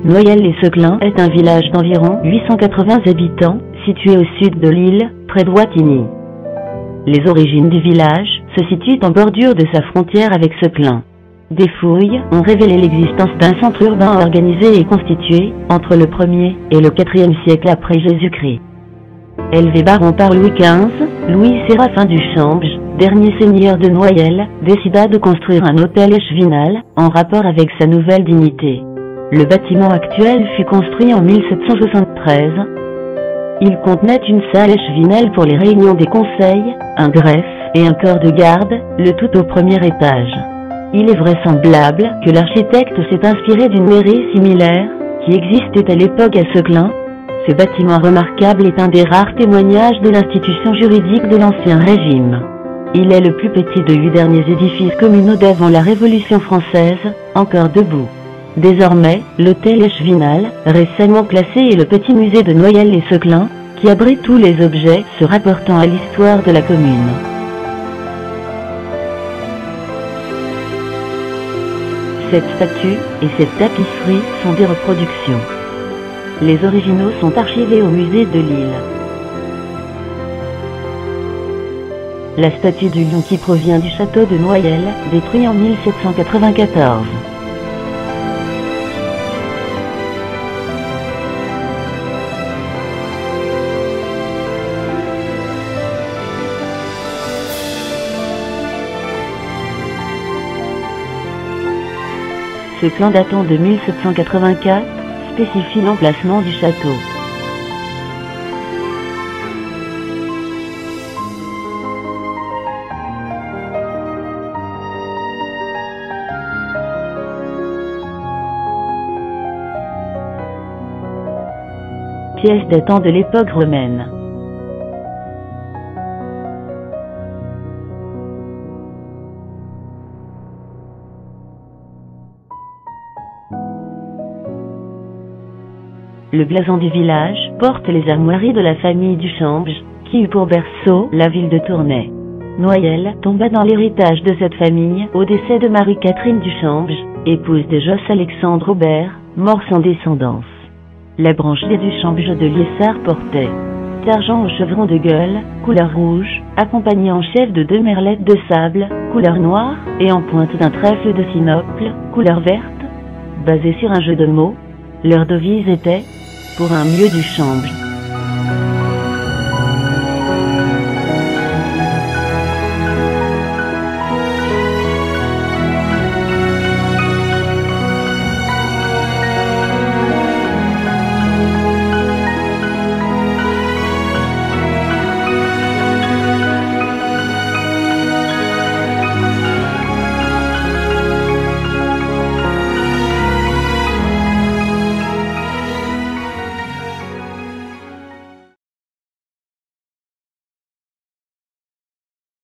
Noyelles-les-Seclins est un village d'environ 880 habitants, situé au sud de l'île, près de Wattignies. Les origines du village se situent en bordure de sa frontière avec Seclins. Des fouilles ont révélé l'existence d'un centre urbain organisé et constitué entre le 1er et le 4e siècle après Jésus-Christ. Élevé baron par Louis XV, Louis-Séraphin du Champs, dernier seigneur de Noyelles, décida de construire un hôtel échevinal en rapport avec sa nouvelle dignité. Le bâtiment actuel fut construit en 1773. Il contenait une salle échevinale pour les réunions des conseils, un greffe et un corps de garde, le tout au premier étage. Il est vraisemblable que l'architecte s'est inspiré d'une mairie similaire, qui existait à l'époque à Seclins. Ce bâtiment remarquable est un des rares témoignages de l'institution juridique de l'Ancien Régime. Il est le plus petit de 8 derniers édifices communaux d'avant la Révolution française, encore debout. Désormais, l'hôtel échevinal, récemment classé, est le petit musée de Noyelles-les-Seclins, qui abrite tous les objets se rapportant à l'histoire de la commune. Cette statue et cette tapisserie sont des reproductions. Les originaux sont archivés au musée de Lille. La statue du lion qui provient du château de Noyelles, détruit en 1794. Ce plan datant de 1784 spécifie l'emplacement du château. Pièce datant de l'époque romaine. Le blason du village porte les armoiries de la famille du Champs, qui eut pour berceau la ville de Tournai. Noyelles tomba dans l'héritage de cette famille au décès de Marie-Catherine du Champs, épouse de Jos-Alexandre Aubert, mort sans descendance. La branche des Duchamps de Liessard portait d'argent au chevron de gueule, couleur rouge, accompagné en chef de 2 merlettes de sable, couleur noire, et en pointe d'un trèfle de sinople, couleur verte. Basé sur un jeu de mots, leur devise était « Pour un mieux du Champs ».